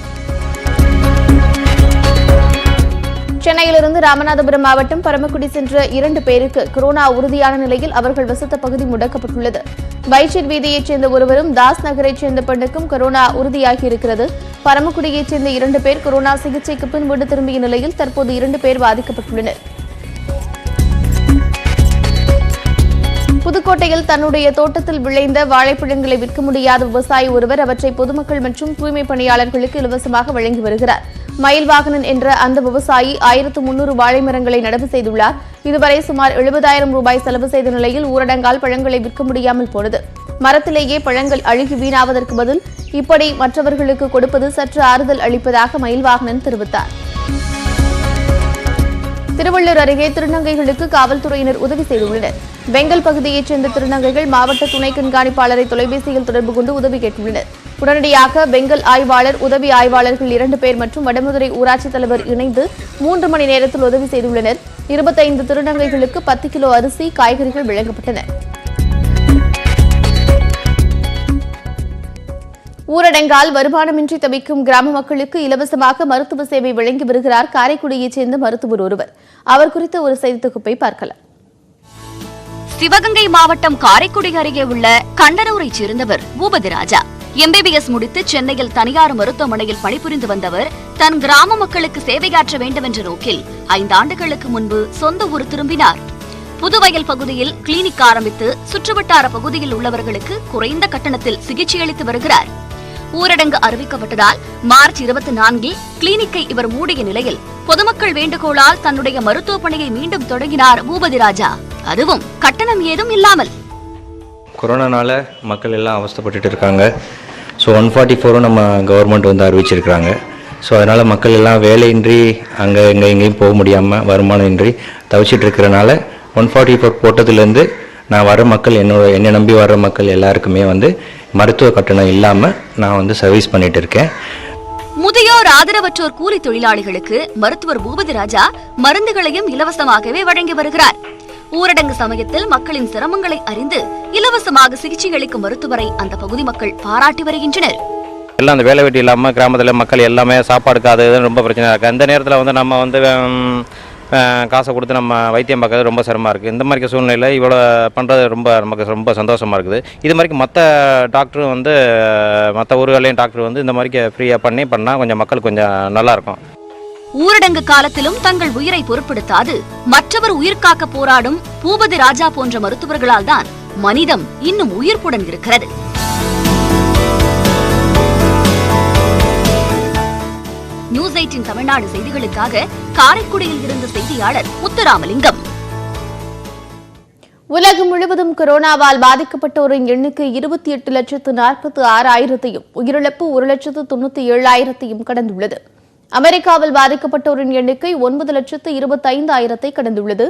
சென்னையிலிருந்து ராமநாதபுரம் மாவட்டம் பரமக்குடி சென்ற 2 பேருக்கு கொரோனா உறுதியான நிலையில் அவர்கள் வசித்த பகுதி முடக்கப்பட்டுள்ளது. வைச்சீர் வீதியைச் சேர்ந்த ஒருவரும் தாஸ் நகரைச் சேர்ந்த பெண்ணுக்கும் கொரோனா உறுதியாகியிருக்கிறது. பரமக்குடியைச் சேர்ந்த 2 பேர் கொரோனா சிகிச்சைக்கு பின் வீடு திரும்பிய நிலையில் தற்போது 2 பேர் பாதிக்கப்பட்டுள்ளனர். புதுக்கோட்டையில் தன்னுடைய தோட்டத்தில் விளைந்த வாழைப்பழங்களை விற்க முடியாத விவசாயி ஒருவர் அவற்றை பொதுமக்கள் மற்றும் தூய்மை பணியாளர்களுக்கு இலவசமாக வழங்கி வருகிறார். மயில்வாகனன் என்ற அந்த விவசாயி 1300 வாழை மரங்களை நடவு செய்துள்ளார். இதுவரை சுமார் 70,000 ரூபாய் செலவு செய்த நிலையில் ஊரடங்கால் பழங்களை விற்க முடியாமல் போனது. மரத்திலேயே பழங்கள் அழுகி வீணாவதற்கு பதில் இப்படி மற்றவர்களுக்கு கொடுப்பது சற்று ஆறுதல் அளிப்பதாக மயில்வாகனன் தெரிவித்தார். திருவள்ளூர் அருகே திருநங்கைகளுக்கு காவல்துறையினர் உதவி செய்துள்ளனர். பெங்கல் பகுதியைச் சேர்ந்த திருநங்கைகள் மாவட்ட துணை கண்காணிப்பாளரை தொலைபேசியில் தொடர்பு கொண்டு உதவி கேட்டுள்ளனர். உடனடியாக பெங்கல் ஆய்வாளர், உதவி ஆய்வாளர்கள் 2 பேர் மற்றும் வடமதுரை ஊராட்சித் தலைவர் இணைந்து 3 மணி நேரத்தில் உதவி செய்துள்ளனர். 25 திருநங்கைகளுக்கு 10 கிலோ அரிசி, காய்கறிகள் வழங்கப்பட்டன. ஊரடங்கால் வருமானமின்றி தவிக்கும் கிராம மக்களுக்கு இலவசமாக மருத்துவ சேவை வழங்கி வருகிறார் காரைக்குடியைச் சேர்ந்த மருத்துவர் ஒருவர். அவர் குறித்த ஒரு செய்தி தொகுப்பை பார்க்கலாம். சிவகங்கை மாவட்டம் காரைக்குடி அருகே உள்ள கண்டனூரைச் சேர்ந்தவர் பூபதி ராஜா. MBBS முடித்து சென்னையில் தனியார் மருத்துவமனையில் பணிபுரிந்து வந்தவர் தன் கிராம மக்களுக்கு சேவையாற்ற வேண்டும் என்ற நோக்கில் 5 ஆண்டுகளுக்கு முன்பு சொந்த ஊர் திரும்பினார். புதுவயல் பகுதியில் கிளினிக் ஆரம்பித்து சுற்றுவட்டார பகுதியில் உள்ளவர்களுக்கு குறைந்த கட்டணத்தில் சிகிச்சை அளித்து வருகிறார். ஊரடங்கு அறிவிக்கப்பட்டதால் மார்ச் 24இல் கிளினிக்கை இவர் மூடிய நிலையில் பொதுமக்கள் வேண்டுகோளால் தன்னுடைய மருத்துவ பணியை மீண்டும் தொடங்கினார் பூபதி ராஜா. அதுவும் கட்டணம் ஏதும் இல்லாமல். கொரோனானால மக்கள் எல்லாம் அவஸ்தைப்பட்டுட்டு இருக்காங்க. ஸோ 144 நம்ம கவர்மெண்ட் அறிவிச்சிருக்கிறாங்க. ஸோ அதனால் மக்கள் எல்லாம் வேலையின்றி அங்கே எங்கேயும் போக முடியாமல் வருமானம் இன்றி தவிச்சிட்டு இருக்கிறனால 144 போட்டதுலேருந்து நான் வர மக்கள் என்னை நம்பி வர்ற மக்கள் எல்லாருக்குமே வந்து மருத்துவ கட்டணம் இல்லாமல் நான் வந்து சர்வீஸ் பண்ணிட்டு இருக்கேன். முதியோர் ஆதரவற்றோர் கூலி தொழிலாளிகளுக்கு மருத்துவர் பூபதி ராஜா மருந்துகளையும் இலவசமாகவே வழங்கி வருகிறார். ஊரடங்கு சமயத்தில் மக்களின் சிரமங்களை அறிந்து இலவசமாக சிகிச்சை அளிக்கும் மருத்துவரை அந்த பகுதி மக்கள் பாராட்டி வருகின்றனர். எல்லாம் அந்த வேலை வெட்டி இல்லாமல் கிராமத்தில் மக்கள் எல்லாமே சாப்பாடுக்காது ரொம்ப பிரச்சனை இருக்குது. அந்த நேரத்தில் வந்து நம்ம வந்து காசை கொடுத்து நம்ம வைத்தியம் பார்க்கறது ரொம்ப சிரமமாக இருக்குது. இந்த மாதிரி சூழ்நிலையில் இவ்வளோ பண்ணுறது நமக்கு ரொம்ப சந்தோஷமாக இருக்குது. இது மாதிரி மற்ற டாக்டரும் வந்து மற்ற ஊர்களையும் டாக்டர் வந்து இந்த மாதிரி ஃப்ரீயாக பண்ணால் கொஞ்சம் மக்கள் கொஞ்சம் நல்லாயிருக்கும். ஊரடங்கு காலத்திலும் தங்கள் உயிரை பொருட்படுத்தாது மற்றவர் உயிர்காக்க போராடும் பூபதி ராஜா போன்ற மருத்துவர்களால் தான் மனிதம் இன்னும் உயிர்ப்புடன் இருக்கிறது. நியூஸ் 18 தமிழ்நாடு செய்திகளுக்காக காரைக்குடியில் இருந்த செய்தியாளர் முத்துராமலிங்கம். உலகம் முழுவதும் கொரோனாவால் பாதிக்கப்பட்டோரின் எண்ணிக்கை 28,46,000 உயிரிழப்பு 1,97,000 கடந்துள்ளது. அமெரிக்காவில் பாதிக்கப்பட்டோரின் எண்ணிக்கை 9,25,000 கடந்துள்ளது.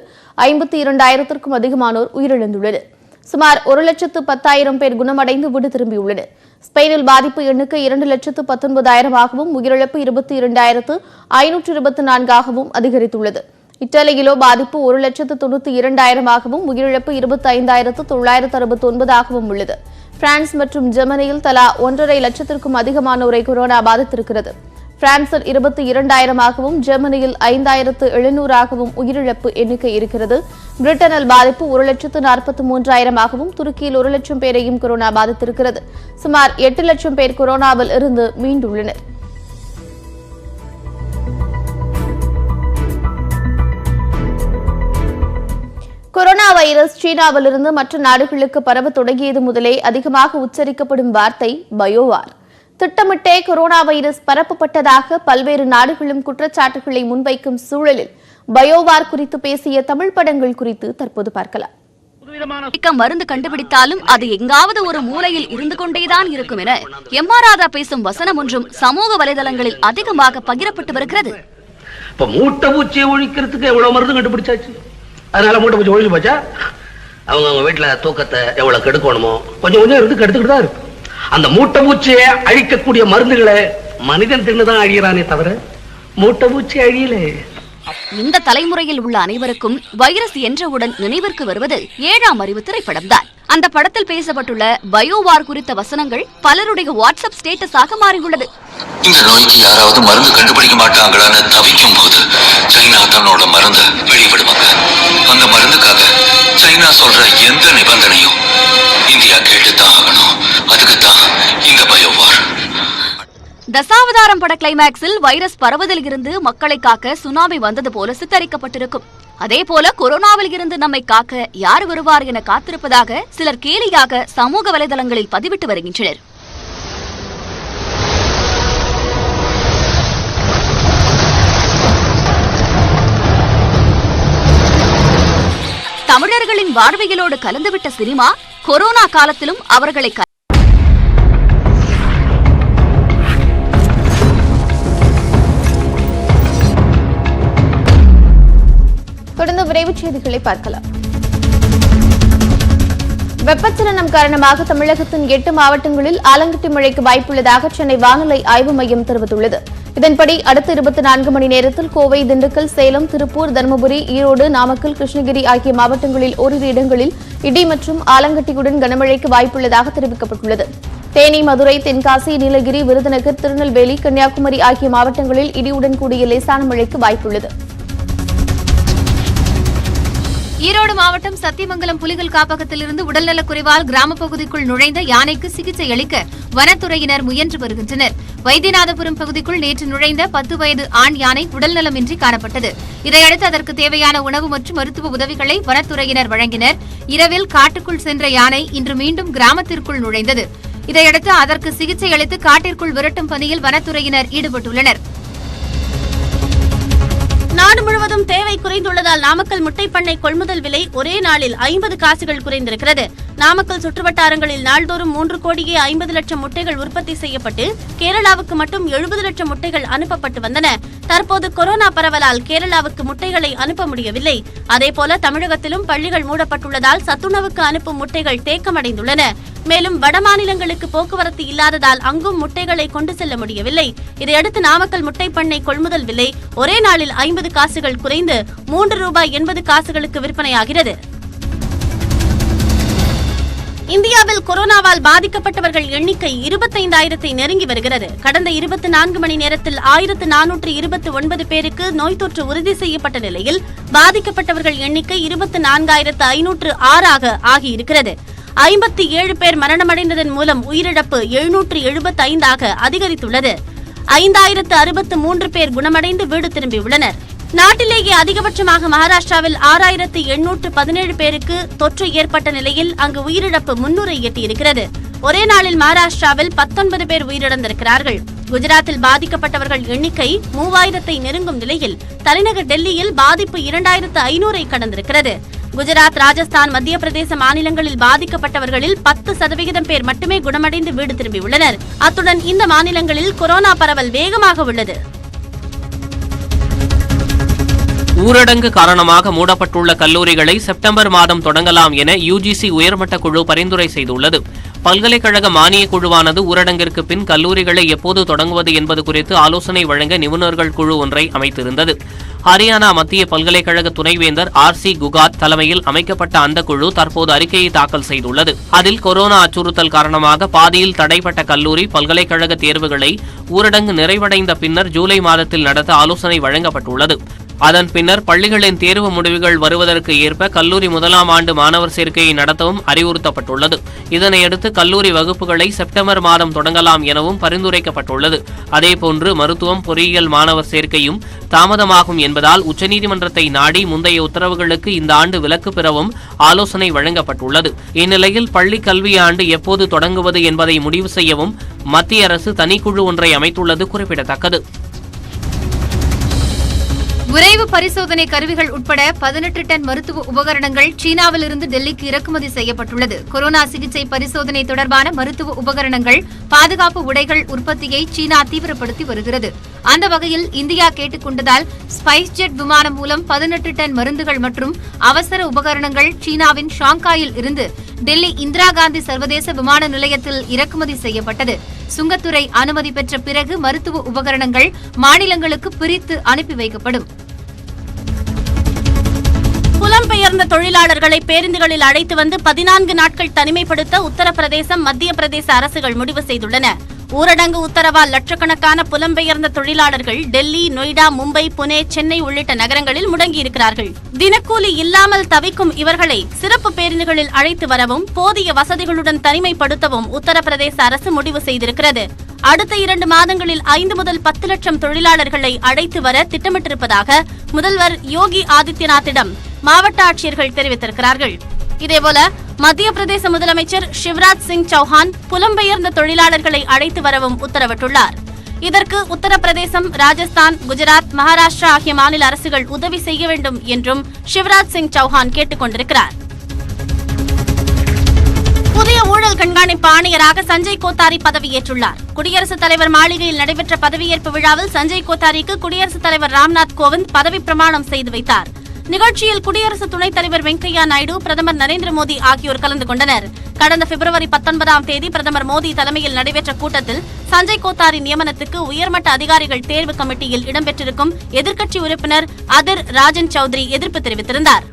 52,000க்கும் அதிகமானோர் உயிரிழந்துள்ளது. சுமார் 1,10,000 பேர் குணமடைந்து வீடு திரும்பியுள்ளனர். ஸ்பெயினில் பாதிப்பு எண்ணிக்கை 2,19,000 உயிரிழப்பு 22,524 அதிகரித்துள்ளது. இத்தாலியிலோ பாதிப்பு 1,92,000 உயிரிழப்பு 25,969 உள்ளது. பிரான்ஸ் மற்றும் ஜெர்மனியில் தலா 1.5 லட்சத்திற்கும் அதிகமானோரை கொரோனா பாதித்திருக்கிறது. பிரான்சில் 22,000 ஜெர்மனியில் 5,700 உயிரிழப்பு எண்ணிக்கை இருக்கிறது. பிரிட்டனில் பாதிப்பு 1,43,000 துருக்கியில் 1 லட்சம் பேரையும் கொரோனா பாதித்திருக்கிறது. சுமார் 8 லட்சம் பேர் கொரோனாவில் இருந்து மீண்டுள்ளனர். கொரோனா வைரஸ் சீனாவிலிருந்து மற்ற நாடுகளுக்கு பரவ தொடங்கியது முதலே அதிகமாக உச்சரிக்கப்படும் வார்த்தை பயோவார். திட்டமிட்டே கொரோனா வைரஸ் பரப்பப்பட்டதாக பல்வேறு நாடுகளும் குற்றச்சாட்டுகளை முன்வைக்கும் சூழலில் பயோவார் குறித்து பேசிய தமிழ் படங்கள் குறித்து தற்போது பார்க்கலாம். மருந்து கண்டுபிடித்தாலும் அது எங்காவது ஒரு மூலையில் இருந்து கொண்டேதான் இருக்கும் என எம்மாராதா பேசும் வசனம் ஒன்றும் சமூக வலைதளங்களில் அதிகமாக பகிரப்பட்டு வருகிறது. இப்ப மூட்டை பூச்சியை ஒழிக்கிறதுக்கு எவ்வளவு மருந்து கண்டுபிடிச்சாச்சு. அதனால மூட்டை பூச்சி ஒழிஞ்சு போச்சா? அவங்க வீட்டுல தூக்கத்தை எவ்வளவு கெடுக்கணுமோ கொஞ்சம் கொஞ்சம் இருந்து கெடுத்துக்கிட்டு தான் இருக்கு. அந்த மூட்டை பூச்சியை அழிக்கக்கூடிய மருந்துகளை மனிதன் தின்னுதான் அழியறானே தவிர மூட்டை பூச்சி அழியல. இந்த தலைமுறையில் உள்ள அனைவருக்கும் வைரஸ் என்றவுடன் நினைவிற்கு வருவது 7ஆம் அறிவு திரைப்படம் தான். அந்த படத்தில் பேசப்பட்டுள்ள பயோவார் குறித்த வசனங்கள் பலருடைய வாட்ஸ்அப் ஸ்டேட்டஸாக மாறியுள்ளது. இந்த நோய்க்கு யாராவது மருந்து கண்டுபிடிக்க மாட்டாங்களான்னு தவிக்கும் போது சைனா தன்னோட மருந்த வெளியிடுவாங்க. அந்த மருந்துக்காக சைனா சொல்ற எந்த நிபந்தனையும் இந்தியா கேட்டுதான் ஆகணும். அதுக்கு தான் இந்த பயோவார். தசாவதாரம் பட கிளைமேக்ஸில் வைரஸ் பரவுதல் இருந்து மக்களை காக்க சுனாமி வந்தது போல சித்தரிக்கப்பட்டிருக்கும். அதே போல கொரோனாவில் இருந்து நம்மை காக்க யார் வருவார் என காத்திருப்பதாக சிலர் கேலியாக சமூக வலைதளங்களில் பதிவிட்டு வருகின்றனர். தமிழர்களின் வாழ்வியலோடு கலந்துவிட்ட சினிமா கொரோனா காலத்திலும் அவர்களை தொடர்ந்து விரைவுச் செய்திகளை பார்க்கலாம். வெப்பச்சலனம் காரணமாக தமிழகத்தின் 8 மாவட்டங்களில் ஆலங்கட்டி மழைக்கு வாய்ப்புள்ளதாக சென்னை வானிலை ஆய்வு மையம் தெரிவித்துள்ளது. இதன்படி அடுத்த 24 மணி நேரத்தில் கோவை, திண்டுக்கல், சேலம், திருப்பூர், தருமபுரி, ஈரோடு, நாமக்கல், கிருஷ்ணகிரி ஆகிய மாவட்டங்களில் ஓரிரு இடங்களில் இடி மற்றும் ஆலங்கட்டியுடன் கனமழைக்கு வாய்ப்புள்ளதாக தெரிவிக்கப்பட்டுள்ளது. தேனி, மதுரை, தென்காசி, நீலகிரி, விருதுநகர், திருநெல்வேலி, கன்னியாகுமரி ஆகிய மாவட்டங்களில் இடியுடன் கூடிய லேசான மழைக்கு வாய்ப்புள்ளது. ஈரோடு மாவட்டம் சத்தியமங்கலம் புலிகள் காப்பகத்திலிருந்து உடல்நலக்குறைவால் கிராம பகுதிக்குள் நுழைந்த யானைக்கு சிகிச்சை அளிக்க வனத்துறையினர் முயன்று வருகின்றனர். வைத்தியநாதபுரம் பகுதிக்குள் நேற்று நுழைந்த 10 வயது ஆண் யானை உடல்நலமின்றி காணப்பட்டது. இதையடுத்து அதற்கு தேவையான உணவு மற்றும் மருத்துவ உதவிகளை வனத்துறையினர் வழங்கினர். இரவில் காட்டுக்குள் சென்ற யானை இன்று மீண்டும் கிராமத்திற்குள் நுழைந்தது. இதையடுத்து அதற்கு சிகிச்சை அளித்து காட்டிற்குள் விரட்டும் பணியில் வனத்துறையினர் ஈடுபட்டுள்ளனர். நாடு முழுவதும் தேவை குறைந்துள்ளதால் நாமக்கல் முட்டை பண்ணை கொள்முதல் விலை ஒரே நாளில் 50 காசுகள் குறைந்திருக்கிறது. நாமக்கல் சுற்றுவட்டாரங்களில் நாள்தோறும் 3,50,00,000 முட்டைகள் உற்பத்தி செய்யப்பட்டு கேரளாவுக்கு மட்டும் 70 லட்சம் முட்டைகள் அனுப்பப்பட்டு வந்தன. தற்போது கொரோனா பரவலால் கேரளாவுக்கு முட்டைகளை அனுப்ப முடியவில்லை. அதேபோல தமிழகத்திலும் பள்ளிகள் மூடப்பட்டுள்ளதால் சத்துணவுக்கு அனுப்பும் முட்டைகள் தேக்கமடைந்துள்ளன. மேலும் வடமாநிலங்களுக்கு போக்குவரத்து இல்லாததால் அங்கும் முட்டைகளை கொண்டு செல்ல முடியவில்லை. இதையடுத்து நாமக்கல் முட்டை பண்ணை கொள்முதல் விலை ஒரே நாளில் 50 காசுகள் குறைந்து ₹3.80 விற்பனையாகிறது. இந்தியாவில் கொரோனாவால் பாதிக்கப்பட்டவர்கள் எண்ணிக்கை 25,000 நெருங்கி வருகிறது. கடந்த 24 மணி நேரத்தில் 1,429 பேருக்கு நோய் தொற்று உறுதி செய்யப்பட்ட நிலையில் பாதிக்கப்பட்டவர்கள் எண்ணிக்கை 24,506 ஆகியிருக்கிறது. 57 பேர் மரணமடைந்ததன் மூலம் உயிரிழப்பு 775 அதிகரித்துள்ளது. 5,063 பேர் குணமடைந்து வீடு திரும்பியுள்ளனர். நாட்டிலேயே அதிகபட்சமாக மகாராஷ்டிராவில் 6,817 பேருக்கு தொற்று ஏற்பட்ட நிலையில் அங்கு உயிரிழப்பு 300 எட்டியிருக்கிறது. ஒரே நாளில் மகாராஷ்டிராவில் 19 பேர் உயிரிழந்திருக்கிறார்கள். குஜராத்தில் பாதிக்கப்பட்டவர்கள் எண்ணிக்கை 3,000 நெருங்கும் நிலையில் தலைநகர் டெல்லியில் பாதிப்பு 2,500 கடந்திருக்கிறது. குஜராத், ராஜஸ்தான், மத்திய பிரதேச மாநிலங்களில் பாதிக்கப்பட்டவர்களில் 10% பேர் மட்டுமே குணமடைந்து வீடு திரும்பியுள்ளனர். அத்துடன் இந்த மாநிலங்களில் கொரோனா பரவல் வேகமாக உள்ளது. ஊரடங்கு காரணமாக மூடப்பட்டுள்ள கல்லூரிகளை செப்டம்பர் மாதம் தொடங்கலாம் என யுஜிசி உயர்மட்ட குழு பரிந்துரை செய்துள்ளது. பல்கலைக்கழக மானியக் குழுவானது ஊரடங்கிற்கு பின் கல்லூரிகளை எப்போது தொடங்குவது என்பது குறித்து ஆலோசனை வழங்க நிபுணர்கள் குழு ஒன்றை அமைத்திருந்தது. ஹரியானா மத்திய பல்கலைக்கழக துணைவேந்தர் RC குகாத் தலைமையில் அமைக்கப்பட்ட அந்த குழு தற்போது அறிக்கையை தாக்கல் செய்துள்ளது. அதில் கொரோனா அச்சுறுத்தல் காரணமாக பாதியில் தடைப்பட்ட கல்லூரி, பல்கலைக்கழக தேர்வுகளை ஊரடங்கு நிறைவடைந்த பின்னர் ஜூலை மாதத்தில் நடத்த ஆலோசனை வழங்கப்பட்டுள்ளது. அதன் பின்னர் பள்ளிகளின் தேர்வு முடிவுகள் வருவதற்கு ஏற்ப கல்லூரி 1ஆம் ஆண்டு மாணவர் சேர்க்கையை நடத்தவும் அறிவுறுத்தப்பட்டுள்ளது. இதனையடுத்து கல்லூரி வகுப்புகளை செப்டம்பர் மாதம் தொடங்கலாம் எனவும் பரிந்துரைக்கப்பட்டுள்ளது. அதேபோன்று மருத்துவம், பொறியியல் மாணவர் சேர்க்கையும் தாமதமாகும் என்பதால் உச்சநீதிமன்றத்தை நாடி முந்தைய உத்தரவுகளுக்கு இந்த ஆண்டு விலக்கு பெறவும் ஆலோசனை வழங்கப்பட்டுள்ளது. இந்நிலையில் பள்ளி கல்வியாண்டு எப்போது தொடங்குவது என்பதை முடிவு செய்யவும் மத்திய அரசு தனிக்குழு ஒன்றை அமைத்துள்ளது குறிப்பிடத்தக்கது. விரைவு பரிசோதனை கருவிகள் உட்பட 18 டன் மருத்துவ உபகரணங்கள் சீனாவிலிருந்து டெல்லிக்கு இறக்குமதி செய்யப்பட்டுள்ளது. கொரோனா சிகிச்சை பரிசோதனை தொடர்பான மருத்துவ உபகரணங்கள், பாதுகாப்பு உடைகள் உற்பத்தியை சீனா தீவிரப்படுத்தி வருகிறது. அந்த வகையில் இந்தியா கேட்டுக் கொண்டதால் ஸ்பைஸ் ஜெட் விமானம் மூலம் 18 டன் மருந்துகள் மற்றும் அவசர உபகரணங்கள் சீனாவின் ஷாங்காயில் இருந்து டெல்லி இந்திரா காந்தி சர்வதேச விமான நிலையத்தில் இறக்குமதி செய்யப்பட்டது. சுங்கத்துறை அனுமதி பெற்ற பிறகு மருத்துவ உபகரணங்கள் மாநிலங்களுக்கு பிரித்து அனுப்பி வைக்கப்படும். புலம்பெயர்ந்த தொழிலாளர்களை பேருந்துகளில் அழைத்து வந்து 14 நாட்கள் தனிமைப்படுத்த உத்தரப்பிரதேசம், மத்திய பிரதேச அரசுகள் முடிவு செய்துள்ளன. ஊரடங்கு உத்தரவால் லட்சக்கணக்கான புலம்பெயர்ந்த தொழிலாளர்கள் டெல்லி, நொய்டா, மும்பை, புனே, சென்னை உள்ளிட்ட நகரங்களில் முடங்கியிருக்கிறார்கள். தினக்கூலி இல்லாமல் தவிக்கும் இவர்களை சிறப்பு பேருந்துகளில் அழைத்து வரவும் போதிய வசதிகளுடன் தனிமைப்படுத்தவும் உத்தரப்பிரதேச அரசு முடிவு செய்திருக்கிறது. அடுத்த 2 மாதங்களில் 5 முதல் 10 லட்சம் தொழிலாளர்களை அழைத்து வர திட்டமிட்டிருப்பதாக முதல்வர் யோகி ஆதித்யநாத்திடம் மாவட்ட ஆட்சியர்கள் தெரிவித்திருக்கிறார்கள். இதேபோல மத்திய பிரதேச முதலமைச்சர் சிவராஜ் சிங் சௌஹான் புலம்பெயர்ந்த தொழிலாளர்களை அழைத்து வரவும் உத்தரவிட்டுள்ளார். இதற்கு உத்தரப்பிரதேசம், ராஜஸ்தான், குஜராத், மகாராஷ்டிரா ஆகிய மாநில அரசுகள் உதவி செய்ய வேண்டும் என்றும் சிவராஜ் சிங் சௌஹான் கேட்டுக் கொண்டிருக்கிறார். புதிய ஊழல் கண்காணிப்பு ஆணையராக சஞ்சய் கோத்தாரி பதவியேற்றுள்ளார். குடியரசுத் தலைவர் மாளிகையில் நடைபெற்ற பதவியேற்பு விழாவில் சஞ்சய் கோத்தாரிக்கு குடியரசுத் தலைவர் ராம்நாத் கோவிந்த் பதவி பிரமாணம் செய்து வைத்தார். நிகழ்ச்சியில் குடியரசு துணைத் தலைவர் வெங்கையா நாயுடு, பிரதமர் நரேந்திர மோடி ஆகியோர் கலந்து கொண்டனர். கடந்த பிப்ரவரி 19ஆம் தேதி பிரதமர் மோடி தலைமையில் நடைபெற்ற கூட்டத்தில் சஞ்சய் கோத்தாரி நியமனத்துக்கு உயர்மட்ட அதிகாரிகள் தேர்வு கமிட்டியில் இடம்பெற்றிருக்கும் எதிர்க்கட்சி உறுப்பினர் அதிர் ராஜன் சௌத்ரி எதிர்ப்பு தெரிவித்திருந்தார்.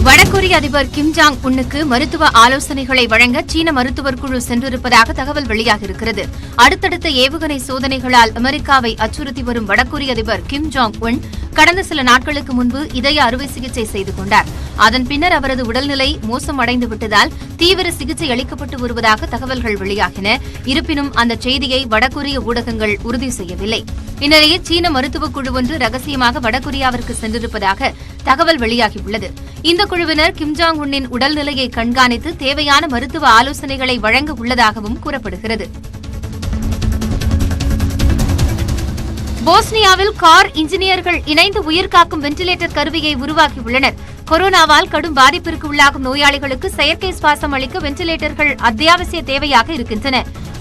வடகொரிய அதிபர் கிம் ஜாங் உன்னுக்கு மருத்துவ ஆலோசனைகளை வழங்க சீன மருத்துவர் குழு சென்றிருப்பதாக தகவல் வெளியாகியிருக்கிறது. அடுத்தடுத்த ஏவுகணை சோதனைகளால் அமெரிக்காவை அச்சுறுத்தி வரும் வடகொரிய அதிபர் கிம் ஜாங் உன் கடந்த சில நாட்களுக்கு முன்பு இதய அறுவை சிகிச்சை செய்து கொண்டார். அதன் பின்னர் அவரது உடல்நிலை மோசமடைந்து விட்டதால் தீவிர சிகிச்சை அளிக்கப்பட்டு வருவதாக தகவல்கள் வெளியாகின. இருப்பினும் அந்த செய்தியை வடகொரிய ஊடகங்கள் உறுதி செய்யவில்லை. இந்நிலையில் சீன மருத்துவக் குழு ஒன்று ரகசியமாக வடகொரியாவிற்கு சென்றிருப்பதாக தகவல் வெளியாகியுள்ளது. இந்த குழுவினர் கிம் ஜாங் உன்னின் உடல்நிலையை கண்காணித்து தேவையான மருத்துவ ஆலோசனைகளை வழங்க உள்ளதாகவும் கூறப்படுகிறது. போஸ்னியாவில் கார் இன்ஜினியர்கள் இணைந்து உயிர்காக்கும் வெண்டிலேட்டர் கருவியை உருவாக்கியுள்ளனர். கொரோனாவால் கடும் பாதிப்பிற்கு உள்ளாகும் நோயாளிகளுக்கு செயற்கை சுவாசம் அளிக்க வெண்டிலேட்டர்கள் அத்தியாவசிய தேவையாக இருக்கின்றன.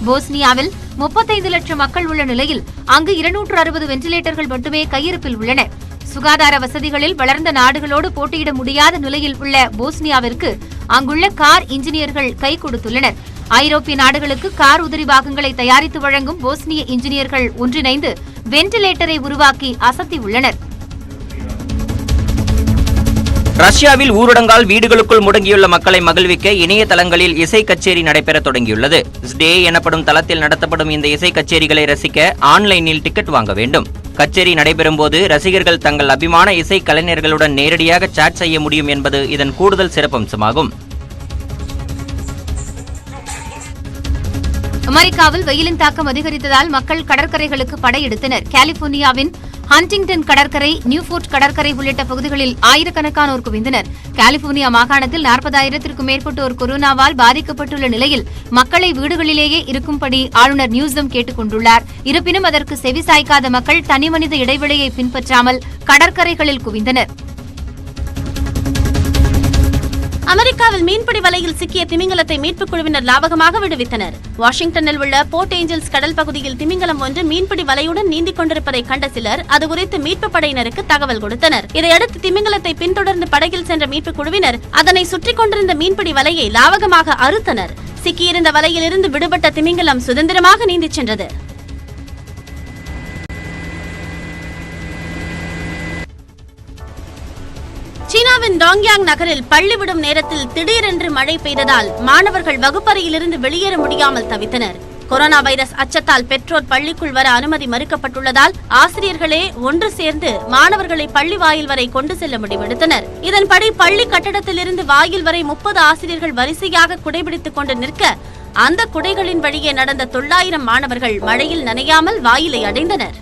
போஸ்னியாவில் 35 லட்சம் மக்கள் உள்ள நிலையில் அங்கு 260 வெண்டிலேட்டர்கள் மட்டுமே கையிருப்பில் உள்ளன. சுகாதார வசதிகளில் வளர்ந்த நாடுகளோடு போட்டியிட முடியாத நிலையில் உள்ள போஸ்னியாவிற்கு அங்குள்ள கார் இன்ஜினியர்கள் கை கொடுத்துள்ளனர். ஐரோப்பிய நாடுகளுக்கு கார் உதிரி பாகங்களை தயாரித்து வழங்கும் போஸ்னிய இன்ஜினியர்கள் ஒன்றிணைந்து வெண்டிலேட்டரை உருவாக்கி அசத்தியுள்ளனர். ரஷ்யாவில் ஊரடங்கால் வீடுகளுக்குள் முடங்கியுள்ள மக்களை மகிழ்விக்க இணையதளங்களில் இசை கச்சேரி நடைபெற தொடங்கியுள்ளது. ஸ்டே எனப்படும் தளத்தில் நடத்தப்படும் இந்த இசை கச்சேரிகளை ரசிக்க ஆன்லைனில் டிக்கெட் வாங்க வேண்டும். கச்சேரி நடைபெறும் போது ரசிகர்கள் தங்கள் அபிமான இசை கலைஞர்களுடன் நேரடியாக சாட் செய்ய முடியும் என்பது இதன் கூடுதல் சிறப்பம்சமாகும். அமெரிக்காவில் வெயிலின் தாக்கம் அதிகரித்ததால் மக்கள் கடற்கரைகளுக்கு படையெடுத்தனர். கலிபோர்னியாவின் ஹண்டிங்டன் கடற்கரை, நியூபோர்ட் கடற்கரை உள்ளிட்ட பகுதிகளில் ஆயிரக்கணக்கானோர் குவிந்தனர். கலிபோர்னியா மாகாணத்தில் 40,000-க்கும் மேற்பட்டோர் கொரோனாவால் பாதிக்கப்பட்டுள்ள நிலையில் மக்களை வீடுகளிலேயே இருக்கும்படி ஆளுநர் நியூசம் கேட்டுக் கொண்டுள்ளார். இருப்பினும் அதற்கு செவிசாய்க்காத மக்கள் தனிமனித இடைவெளியை பின்பற்றாமல் கடற்கரைகளில் குவிந்தனர். அமெரிக்காவில் மீன்பிடி வலையில் சிக்கிய திமிங்கலத்தை மீட்புக் குழுவினர் லாபகமாக விடுவித்தனர். வாஷிங்டனில் உள்ள போர்ட் ஏஞ்சல்ஸ் கடல் பகுதியில் திமிங்கலம் ஒன்று மீன்பிடி வலையுடன் நீந்திக் கொண்டிருப்பதை கண்ட சிலர் அது குறித்து மீட்பு படையினருக்கு தகவல் கொடுத்தனர். இதையடுத்து திமிங்கலத்தை பின்தொடர்ந்து படகில் சென்ற மீட்புக் குழுவினர் அதனை சுற்றிக் கொண்டிருந்த மீன்பிடி வலையை லாவகமாக அறுத்தனர். சிக்கியிருந்த வலையில் இருந்து விடுபட்ட திமிங்கலம் சுதந்திரமாக நீந்திச் சென்றது. சீனாவின் டாங்யாங் நகரில் பள்ளி விடும் நேரத்தில் திடீரென்று மழை பெய்ததால் மாணவர்கள் வகுப்பறையிலிருந்து வெளியேற முடியாமல் தவித்தனர். கொரோனா வைரஸ் அச்சத்தால் பெற்றோர் பள்ளிக்குள் வர அனுமதி மறுக்கப்பட்டுள்ளதால் ஆசிரியர்களே ஒன்று சேர்ந்து மாணவர்களை பள்ளி வாயில் வரை கொண்டு செல்ல முடிவெடுத்தனர். இதன்படி பள்ளி கட்டடத்திலிருந்து வாயில் வரை 30 ஆசிரியர்கள் வரிசையாக குடைபிடித்துக் கொண்டு நிற்க அந்த குடைகளின் வழியே நடந்த 900 மாணவர்கள் மழையில் நனையாமல் வாயிலை அடைந்தனர்.